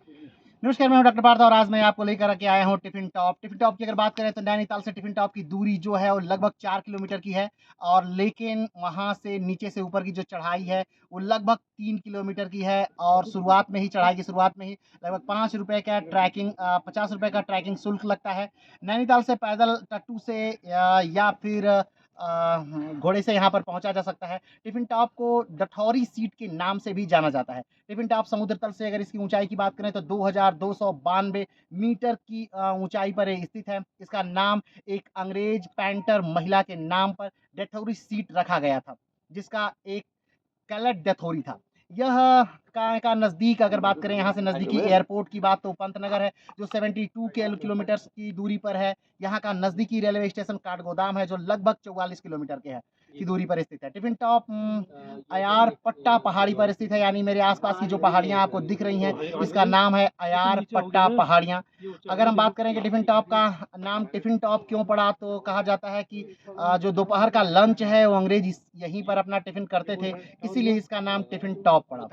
नमस्कार, मैं हूं डॉक्टर पार्थ और आज मैं आपको लेकर के आया हूं टिफिन टॉप। टिफिन टॉप की अगर बात करें तो नैनीताल से टिफिन टॉप की दूरी जो है वो लगभग 4 किलोमीटर की है और लेकिन वहां से नीचे से ऊपर की जो चढ़ाई है वो लगभग 3 किलोमीटर की है और शुरुआत में ही चढ़ाई की शुरुआत में ही लगभग 5 रुपए का ट्रैकिंग 50 रुपए का ट्रैकिंग शुल्क लगता है। नैनीताल से पैदल टट्टू से या फिर घोड़े से यहाँ पर पहुंचा जा सकता है। टिफिन टॉप को डठौरी सीट के नाम से भी जाना जाता है। टिफिन टॉप समुद्र तल से अगर इसकी ऊंचाई की बात करें तो 2292 मीटर की ऊंचाई पर ये स्थित है। इसका नाम एक अंग्रेज पेंटर महिला के नाम पर डठौरी सीट रखा गया था, जिसका एक कैलेट डथौरी था। यह का नज़दीक अगर बात करें यहाँ से नज़दीकी एयरपोर्ट की बात तो पंतनगर है जो 72 किलोमीटर की दूरी पर है। यहाँ का नज़दीकी रेलवे स्टेशन काठगोदाम है जो लगभग 44 किलोमीटर के है की दूरी पर स्थित है। टिफिन टॉप अयार पट्टा पहाड़ी पर स्थित है, यानी मेरे आसपास की जो पहाड़ियाँ आपको दिख रही हैं इसका नाम है अयार पट्टा पहाड़ियाँ। अगर हम बात करें कि टिफिन टॉप का नाम टिफिन टॉप क्यों पड़ा तो कहा जाता है कि जो दोपहर का लंच है वो अंग्रेज यहीं पर अपना टिफिन करते थे, इसीलिए इसका नाम टिफिन टॉप पड़ा।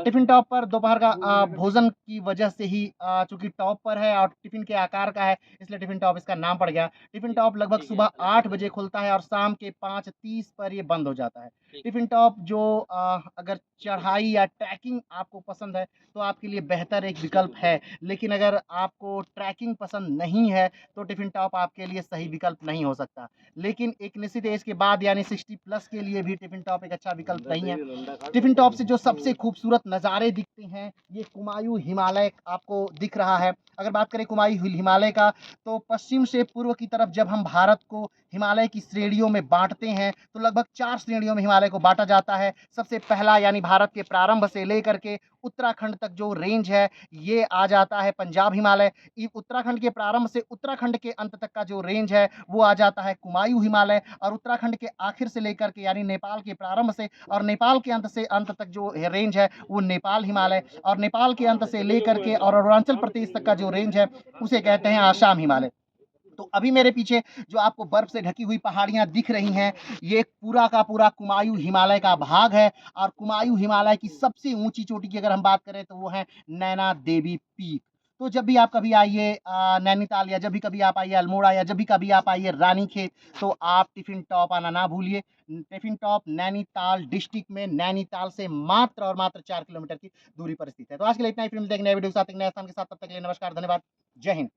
टिफिन टॉप पर दोपहर का भोजन की वजह से ही चूंकि टॉप पर है और टिफिन के आकार का है इसलिए टिफिन टॉप इसका नाम पड़ गया। टिफिन टॉप लगभग सुबह 8 बजे खुलता है और शाम के 5:30 पर ये बंद हो जाता है। टिफिन टॉप जो अगर चढ़ाई या ट्रैकिंग आपको पसंद है तो आपके लिए बेहतर एक विकल्प है, लेकिन अगर आपको ट्रैकिंग पसंद नहीं है तो टिफिन टॉप आपके लिए सही विकल्प नहीं हो सकता। लेकिन एक निश्चित एज के बाद यानी 60 प्लस के लिए भी टिफिन टॉप एक अच्छा विकल्प नहीं है। टिफिन टॉप से जो सबसे खूबसूरत नज़ारे दिखते हैं ये कुमायूं हिमालय आपको दिख रहा है। अगर बात करें कुमायूं हिमालय का तो पश्चिम से पूर्व की तरफ जब हम भारत को हिमालय की श्रेणियों में बांटते हैं तो लगभग 4 श्रेणियों में हिमालय को बांटा जाता है। सबसे पहला यानी भारत के प्रारंभ से लेकर के उत्तराखंड तक जो रेंज है ये आ जाता है पंजाब हिमालय। उत्तराखंड के प्रारंभ से उत्तराखंड के अंत तक का जो रेंज है वो आ जाता है कुमायूं हिमालय और उत्तराखंड के आखिर से लेकर के यानी नेपाल के प्रारंभ से और नेपाल के अंत से अंत तक जो रेंज है वो नेपाल हिमालय और नेपाल के अंत से लेकर के और अरुणाचल प्रदेश तक का जो रेंज है उसे कहते हैं आसाम हिमालय। तो अभी मेरे पीछे जो आपको बर्फ से ढकी हुई पहाड़ियां दिख रही हैं ये पूरा का पूरा कुमायूं हिमालय का भाग है और कुमायूं हिमालय की सबसे ऊंची चोटी की अगर हम बात करें तो वो है नैना देवी पीक। तो जब भी आप कभी आइए नैनीताल या जब भी कभी आप आइए अल्मोड़ा या जब भी कभी आप आइए रानीखेत तो आप टिफिन टॉप आना ना भूलिए। टिफिन टॉप नैनीताल डिस्ट्रिक्ट में नैनीताल से मात्र और मात्र 4 किलोमीटर की दूरी पर स्थित है। तो आज के लिए इतना ही, फिर मिलते हैं एक नए वीडियो के साथ एक नए स्थान के साथ, तब तक के लिए नमस्कार, धन्यवाद, जय हिंद।